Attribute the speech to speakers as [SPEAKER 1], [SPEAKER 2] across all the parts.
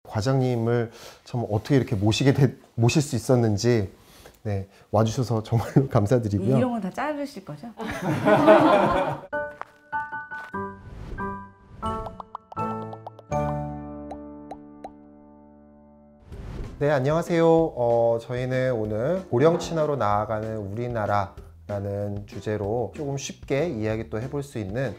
[SPEAKER 1] 과장님을 참 어떻게 이렇게 모실 수 있었는지 네, 와주셔서 정말로 감사드리고요.
[SPEAKER 2] 이런 건 다 자르실 거죠?
[SPEAKER 1] 네, 안녕하세요. 저희는 오늘 고령 친화로 나아가는 우리나라라는 주제로 조금 쉽게 이야기 또 해볼 수 있는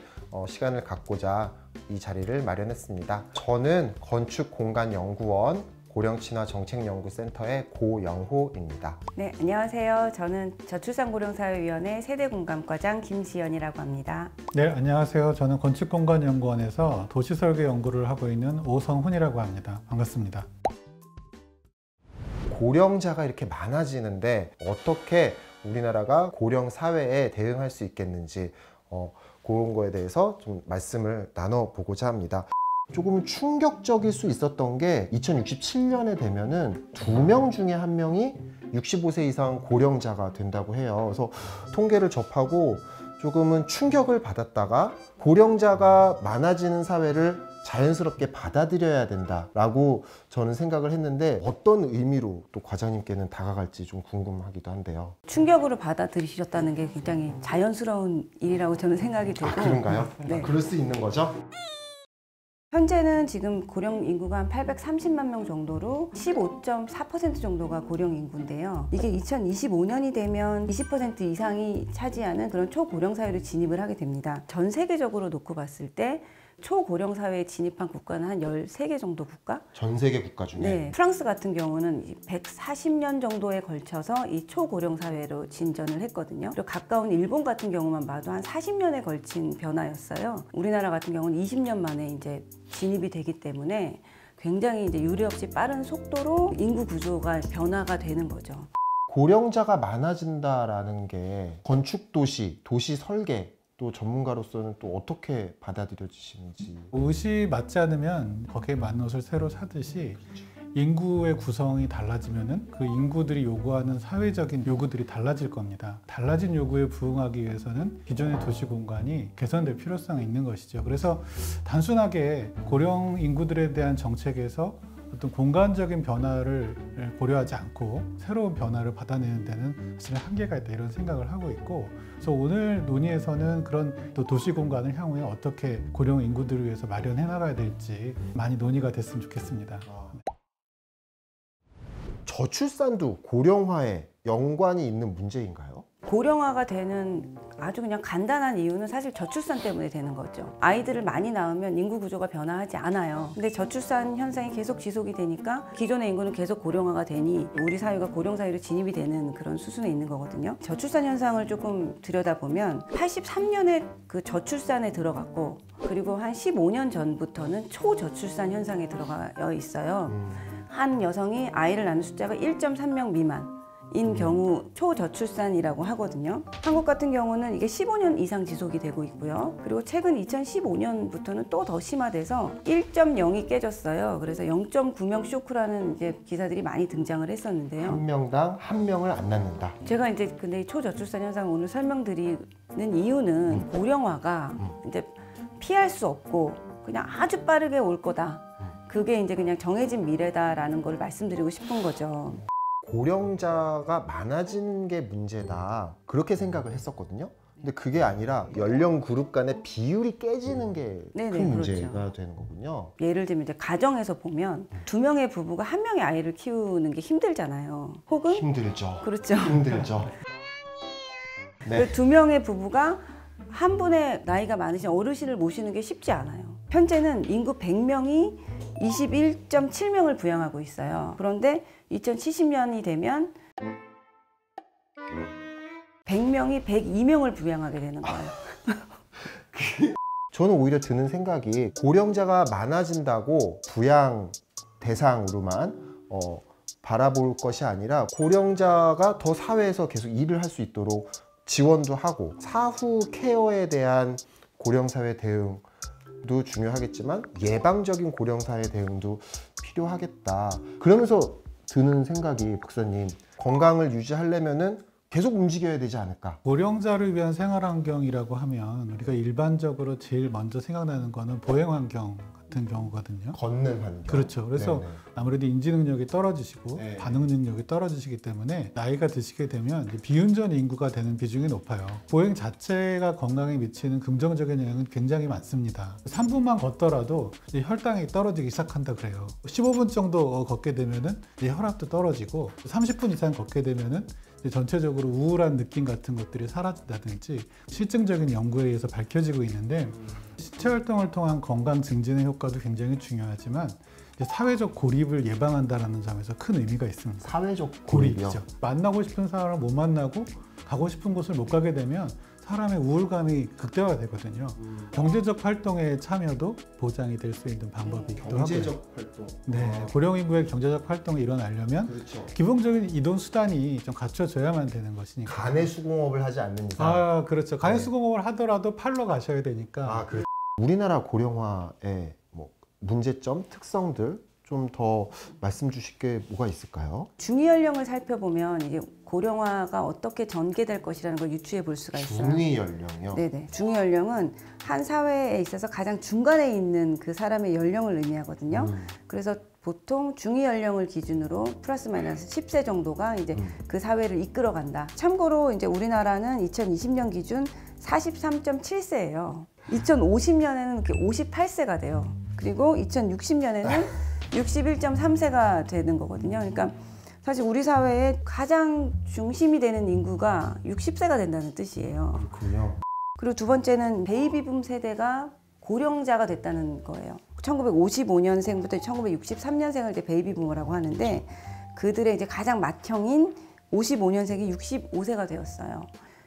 [SPEAKER 1] 시간을 갖고자 이 자리를 마련했습니다. 저는 건축공간연구원 고령친화정책연구센터의 고영호입니다.
[SPEAKER 2] 네, 안녕하세요. 저는 저출산고령사회위원회 세대공감과장 김지연이라고 합니다.
[SPEAKER 3] 네, 안녕하세요. 저는 건축공간연구원에서 도시설계 연구를 하고 있는 오성훈이라고 합니다. 반갑습니다.
[SPEAKER 1] 고령자가 이렇게 많아지는데 어떻게 우리나라가 고령 사회에 대응할 수 있겠는지 그런 거에 대해서 좀 말씀을 나눠보고자 합니다. 조금 충격적일 수 있었던 게 2067년에 되면은 2명 중에 1명이 65세 이상 고령자가 된다고 해요. 그래서 통계를 접하고 조금은 충격을 받았다가 고령자가 많아지는 사회를 자연스럽게 받아들여야 된다라고 저는 생각을 했는데 어떤 의미로 또 과장님께는 다가갈지 좀 궁금하기도 한데요.
[SPEAKER 2] 충격으로 받아들이셨다는 게 굉장히 자연스러운 일이라고 저는 생각이 들고.
[SPEAKER 1] 그런가요?
[SPEAKER 2] 네.
[SPEAKER 1] 그럴 수 있는 거죠?
[SPEAKER 2] 현재는 지금 고령 인구가 한 830만 명 정도로 15.4% 정도가 고령 인구인데요. 이게 2025년이 되면 20% 이상이 차지하는 그런 초고령 사회로 진입을 하게 됩니다. 전 세계적으로 놓고 봤을 때 초고령 사회에 진입한 국가는 한 13개 정도 국가?
[SPEAKER 1] 전 세계 국가 중에?
[SPEAKER 2] 네. 프랑스 같은 경우는 140년 정도에 걸쳐서 이 초고령 사회로 진전을 했거든요. 그리고 가까운 일본 같은 경우만 봐도 한 40년에 걸친 변화였어요. 우리나라 같은 경우는 20년 만에 이제 진입이 되기 때문에 굉장히 이제 유례없이 빠른 속도로 인구 구조가 변화가 되는 거죠.
[SPEAKER 1] 고령자가 많아진다라는 게 건축 도시, 도시 설계 또 전문가로서는 또 어떻게 받아들여지시는지.
[SPEAKER 3] 옷이 맞지 않으면 거기에 맞는 옷을 새로 사듯이 인구의 구성이 달라지면은 그 인구들이 요구하는 사회적인 요구들이 달라질 겁니다. 달라진 요구에 부응하기 위해서는 기존의 도시 공간이 개선될 필요성이 있는 것이죠. 그래서 단순하게 고령 인구들에 대한 정책에서 어떤 공간적인 변화를 고려하지 않고 새로운 변화를 받아내는 데는 사실 한계가 있다 이런 생각을 하고 있고, 그래서 오늘 논의에서는 그런 또 도시 공간을 향후에 어떻게 고령 인구들을 위해서 마련해 나가야 될지 많이 논의가 됐으면 좋겠습니다.
[SPEAKER 1] 저출산도 고령화에 연관이 있는 문제인가요?
[SPEAKER 2] 고령화가 되는 아주 그냥 간단한 이유는 사실 저출산 때문에 되는 거죠. 아이들을 많이 낳으면 인구 구조가 변화하지 않아요. 근데 저출산 현상이 계속 지속이 되니까 기존의 인구는 계속 고령화가 되니 우리 사회가 고령 사회로 진입이 되는 그런 수순에 있는 거거든요. 저출산 현상을 조금 들여다보면 83년에 그 저출산에 들어갔고, 그리고 한 15년 전부터는 초저출산 현상에 들어가 있어요. 한 여성이 아이를 낳는 숫자가 1.3명 미만 인 경우 초저출산이라고 하거든요. 한국 같은 경우는 이게 15년 이상 지속이 되고 있고요. 그리고 최근 2015년부터는 또 더 심화돼서 1.0이 깨졌어요. 그래서 0.9명 쇼크라는 이제 기사들이 많이 등장을 했었는데요.
[SPEAKER 1] 한 명당 한 명을 안 낳는다.
[SPEAKER 2] 제가 이제 근데 이 초저출산 현상을 오늘 설명드리는 이유는 고령화가 이제 피할 수 없고 그냥 아주 빠르게 올 거다. 그게 이제 그냥 정해진 미래다라는 걸 말씀드리고 싶은 거죠.
[SPEAKER 1] 고령자가 많아지는 게 문제다 그렇게 생각을 했었거든요. 근데 그게 아니라 연령 그룹 간의 비율이 깨지는 게 큰 문제가
[SPEAKER 2] 그렇죠.
[SPEAKER 1] 되는 거군요.
[SPEAKER 2] 예를 들면 이제 가정에서 보면 2명의 부부가 1명의 아이를 키우는 게 힘들잖아요. 혹은
[SPEAKER 1] 힘들죠.
[SPEAKER 2] 그렇죠.
[SPEAKER 1] 힘들죠. 네.
[SPEAKER 2] 2명의 부부가 한 분의 나이가 많으신 어르신을 모시는 게 쉽지 않아요. 현재는 인구 100명이 21.7명을 부양하고 있어요. 그런데 2070년이 되면 100명이 102명을 부양하게 되는 거예요.
[SPEAKER 1] 저는 오히려 드는 생각이 고령자가 많아진다고 부양 대상으로만 바라볼 것이 아니라 고령자가 더 사회에서 계속 일을 할 수 있도록 지원도 하고 사후 케어에 대한 고령사회 대응도 중요하겠지만 예방적인 고령사회 대응도 필요하겠다. 그러면서 드는 생각이 박사님, 건강을 유지하려면은 계속 움직여야 되지 않을까?
[SPEAKER 3] 고령자를 위한 생활 환경이라고 하면 우리가 일반적으로 제일 먼저 생각나는 거는 보행 환경 같은 경우거든요.
[SPEAKER 1] 걷는 환경.
[SPEAKER 3] 그렇죠. 그래서
[SPEAKER 1] 네네.
[SPEAKER 3] 아무래도 인지 능력이 떨어지시고
[SPEAKER 1] 네.
[SPEAKER 3] 반응 능력이 떨어지시기 때문에 나이가 드시게 되면 이제 비운전 인구가 되는 비중이 높아요. 보행 자체가 건강에 미치는 긍정적인 영향은 굉장히 많습니다. 3분만 걷더라도 이제 혈당이 떨어지기 시작한다 그래요. 15분 정도 걷게 되면은 이제 혈압도 떨어지고 30분 이상 걷게 되면은 전체적으로 우울한 느낌 같은 것들이 사라진다든지 실증적인 연구에 의해서 밝혀지고 있는데 신체 활동을 통한 건강 증진의 효과도 굉장히 중요하지만 이제 사회적 고립을 예방한다는 점에서 큰 의미가 있습니다.
[SPEAKER 1] 사회적 고립이요.
[SPEAKER 3] 고립이죠. 만나고 싶은 사람을 못 만나고 가고 싶은 곳을 못 가게 되면 사람의 우울감이 극대화가 되거든요. 경제적 활동에 참여도 보장이 될 수 있는 방법이기도 하고요.
[SPEAKER 1] 경제적 활동.
[SPEAKER 3] 네, 고령 인구의 경제적 활동이 일어나려면
[SPEAKER 1] 그렇죠.
[SPEAKER 3] 기본적인 이동 수단이 좀 갖춰져야만 되는 것이니까.
[SPEAKER 1] 간의 수공업을 하지 않는 이상.
[SPEAKER 3] 아, 그렇죠. 간의
[SPEAKER 1] 네.
[SPEAKER 3] 수공업을 하더라도 팔러 가셔야 되니까.
[SPEAKER 1] 아, 그렇죠. 우리나라 고령화의 뭐 문제점, 특성들 좀 더 말씀 주실 게 뭐가 있을까요?
[SPEAKER 2] 중위 연령을 살펴보면 이게 고령화가 어떻게 전개될 것이라는 걸 유추해 볼 수가 있어요.
[SPEAKER 1] 중위 연령이요.
[SPEAKER 2] 네네. 중위 연령은 한 사회에 있어서 가장 중간에 있는 그 사람의 연령을 의미하거든요. 그래서 보통 중위 연령을 기준으로 플러스 마이너스 10세 정도가 이제 그 사회를 이끌어간다. 참고로 이제 우리나라는 2020년 기준 43.7세예요. 2050년에는 58세가 돼요. 그리고 2060년에는 61.3세가 되는 거거든요. 그러니까 사실 우리 사회의 가장 중심이 되는 인구가 60세가 된다는 뜻이에요.
[SPEAKER 1] 그렇군요.
[SPEAKER 2] 그리고 두 번째는 베이비붐 세대가 고령자가 됐다는 거예요. 1955년생부터 1963년생을 이제 베이비붐이라고 하는데 그들의 이제 가장 맏형인 55년생이 65세가 되었어요.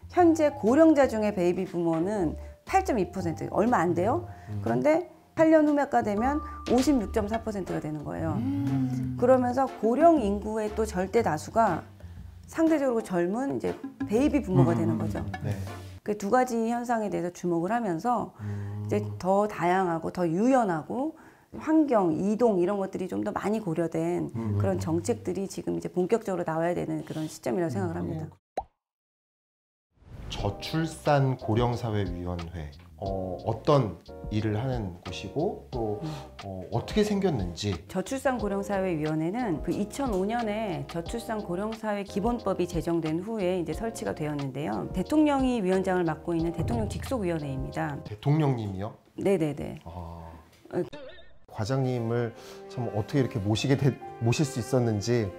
[SPEAKER 2] 현재 고령자 중에 베이비부머는 8.2%, 얼마 안 돼요. 그런데 8년 후몇가 되면 56.4%가 되는 거예요. 그러면서 고령 인구의 또 절대 다수가 상대적으로 젊은 이제 베이비 부모가 되는 거죠.
[SPEAKER 1] 네.
[SPEAKER 2] 그 두 가지 현상에 대해서 주목을 하면서 이제 더 다양하고 더 유연하고 환경, 이동 이런 것들이 좀 더 많이 고려된 그런 정책들이 지금 이제 본격적으로 나와야 되는 그런 시점이라고 생각을 합니다.
[SPEAKER 1] 저출산 고령사회위원회 어떤 일을 하는 곳이고 또 어떻게 생겼는지.
[SPEAKER 2] 저출산 고령사회위원회는 그 2005년에 저출산 고령사회 기본법이 제정된 후에 이제 설치가 되었는데요. 대통령이 위원장을 맡고 있는 대통령 직속위원회입니다.
[SPEAKER 1] 대통령님이요?
[SPEAKER 2] 네네네.
[SPEAKER 1] 과장님을 참 어떻게 이렇게 모실 수 있었는지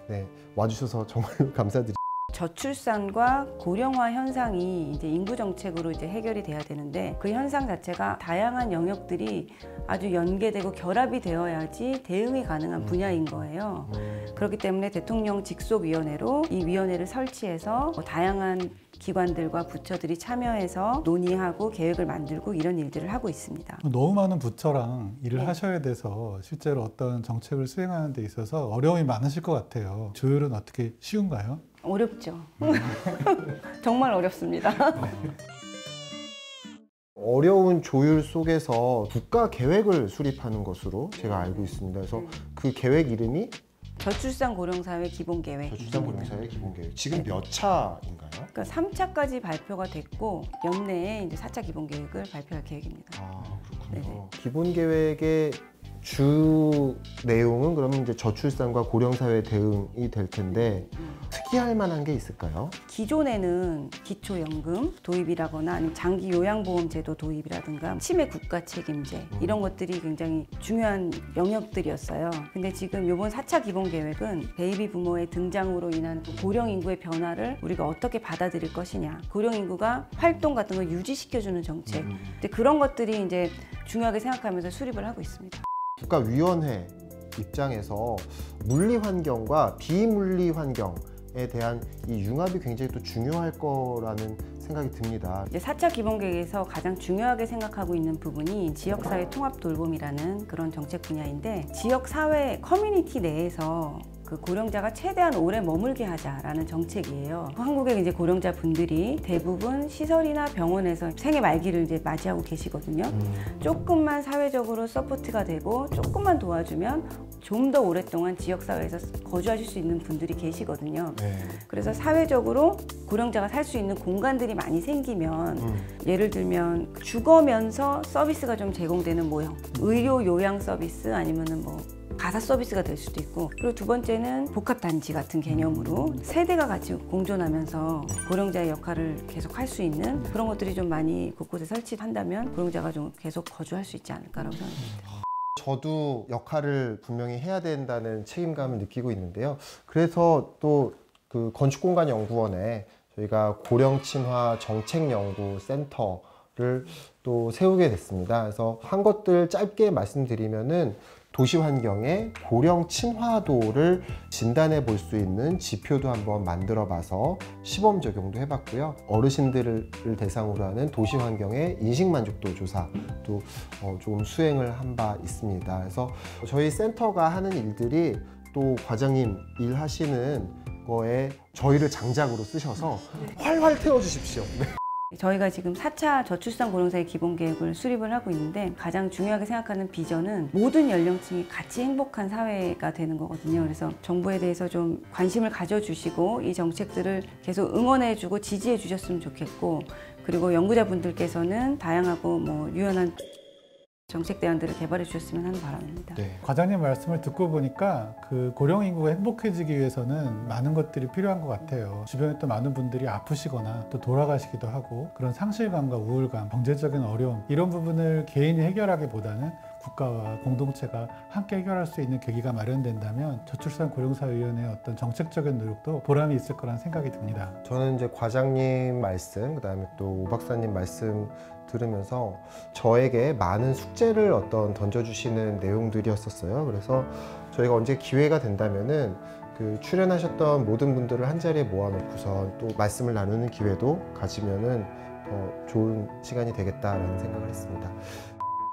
[SPEAKER 1] 네, 와주셔서 정말 감사드립니다.
[SPEAKER 2] 저출산과 고령화 현상이 이제 인구 정책으로 이제 해결이 돼야 되는데 그 현상 자체가 다양한 영역들이 아주 연계되고 결합이 되어야지 대응이 가능한 분야인 거예요. 그렇기 때문에 대통령 직속위원회로 이 위원회를 설치해서 다양한 기관들과 부처들이 참여해서 논의하고 계획을 만들고 이런 일들을 하고 있습니다.
[SPEAKER 3] 너무 많은 부처랑 일을
[SPEAKER 2] 네.
[SPEAKER 3] 하셔야 돼서 실제로 어떤 정책을 수행하는 데 있어서 어려움이 많으실 것 같아요. 조율은 어떻게 쉬운가요?
[SPEAKER 2] 어렵죠. 정말 어렵습니다.
[SPEAKER 1] 어려운 조율 속에서 국가 계획을 수립하는 것으로 제가 알고 있습니다. 그래서 그 계획 이름이
[SPEAKER 2] 저출산 고령사회 기본계획.
[SPEAKER 1] 저출산 고령사회 기본계획. 지금 몇 차인가요?
[SPEAKER 2] 그러니까 3차까지 발표가 됐고 연내에 이제 4차 기본계획을 발표할 계획입니다.
[SPEAKER 1] 아, 그렇군요.
[SPEAKER 2] 네네.
[SPEAKER 1] 기본계획의 주 내용은 그러면 이제 저출산과 고령사회 대응이 될 텐데 특이할 만한 게 있을까요?
[SPEAKER 2] 기존에는 기초연금 도입이라거나 아니면 장기 요양보험 제도 도입이라든가 치매 국가 책임제 이런 것들이 굉장히 중요한 영역들이었어요. 근데 지금 이번 4차 기본계획은 베이비 부모의 등장으로 인한 고령 인구의 변화를 우리가 어떻게 받아들일 것이냐, 고령 인구가 활동 같은 걸 유지시켜주는 정책, 근데 그런 것들이 이제 중요하게 생각하면서 수립을 하고 있습니다.
[SPEAKER 1] 국가위원회 입장에서 물리 환경과 비물리 환경에 대한 이 융합이 굉장히 또 중요할 거라는 생각이 듭니다.
[SPEAKER 2] 이제 4차 기본계획에서 가장 중요하게 생각하고 있는 부분이 지역사회 통합 돌봄이라는 그런 정책 분야인데 지역사회 커뮤니티 내에서 그 고령자가 최대한 오래 머물게 하자라는 정책이에요. 한국의 이제 고령자 분들이 대부분 시설이나 병원에서 생애 말기를 이제 맞이하고 계시거든요. 조금만 사회적으로 서포트가 되고 조금만 도와주면 좀 더 오랫동안 지역사회에서 거주하실 수 있는 분들이 계시거든요.
[SPEAKER 1] 네.
[SPEAKER 2] 그래서 사회적으로 고령자가 살 수 있는 공간들이 많이 생기면 예를 들면 주거면서 서비스가 좀 제공되는 모형, 의료 요양 서비스 아니면은 뭐 가사 서비스가 될 수도 있고, 그리고 두 번째는 복합단지 같은 개념으로 세대가 같이 공존하면서 고령자의 역할을 계속 할 수 있는 그런 것들이 좀 많이 곳곳에 설치한다면 고령자가 좀 계속 거주할 수 있지 않을까라고 생각합니다.
[SPEAKER 1] 저도 역할을 분명히 해야 된다는 책임감을 느끼고 있는데요. 그래서 또 그 건축공간연구원에 저희가 고령친화 정책연구센터를 또 세우게 됐습니다. 그래서 한 것들 짧게 말씀드리면은 도시 환경의 고령 친화도를 진단해 볼 수 있는 지표도 한번 만들어 봐서 시범 적용도 해봤고요. 어르신들을 대상으로 하는 도시 환경의 인식 만족도 조사도 조금 수행을 한 바 있습니다. 그래서 저희 센터가 하는 일들이 또 과장님 일하시는 거에 저희를 장작으로 쓰셔서 활활 태워 주십시오.
[SPEAKER 2] 저희가 지금 4차 저출산 고령사회 기본계획을 수립을 하고 있는데 가장 중요하게 생각하는 비전은 모든 연령층이 같이 행복한 사회가 되는 거거든요. 그래서 정부에 대해서 좀 관심을 가져주시고 이 정책들을 계속 응원해주고 지지해 주셨으면 좋겠고, 그리고 연구자분들께서는 다양하고 뭐 유연한 정책 대안들을 개발해 주셨으면 하는 바람입니다.
[SPEAKER 1] 네.
[SPEAKER 3] 과장님 말씀을 듣고 보니까 그 고령 인구가 행복해지기 위해서는 많은 것들이 필요한 것 같아요. 주변에 또 많은 분들이 아프시거나 또 돌아가시기도 하고, 그런 상실감과 우울감, 경제적인 어려움, 이런 부분을 개인이 해결하기보다는 국가와 공동체가 함께 해결할 수 있는 계기가 마련된다면 저출산 고령사회위원회의 어떤 정책적인 노력도 보람이 있을 거란 생각이 듭니다.
[SPEAKER 1] 저는 이제 과장님 말씀, 그다음에 또 오 박사님 말씀 들으면서 저에게 많은 숙제를 던져주시는 내용들이었었어요. 그래서 저희가 언제 기회가 된다면은 그 출연하셨던 모든 분들을 한 자리에 모아놓고서 또 말씀을 나누는 기회도 가지면은 더 좋은 시간이 되겠다라는 생각을 했습니다.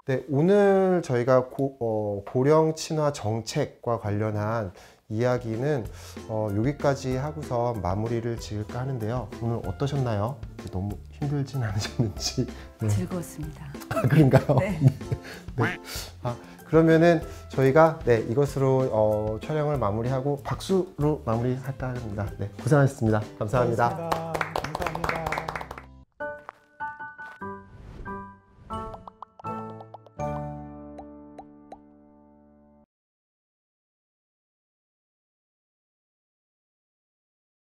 [SPEAKER 1] 네, 오늘 저희가 고령 친화 정책과 관련한 이야기는 여기까지 하고서 마무리를 지을까 하는데요. 오늘 어떠셨나요? 너무 힘들진 않으셨는지. 네.
[SPEAKER 2] 즐거웠습니다.
[SPEAKER 1] 아, 그런가요?
[SPEAKER 2] 네.
[SPEAKER 1] 네. 그러면은 저희가 촬영을 마무리하고 박수로 마무리할까 합니다. 네, 고생하셨습니다. 감사합니다.
[SPEAKER 3] 고맙습니다.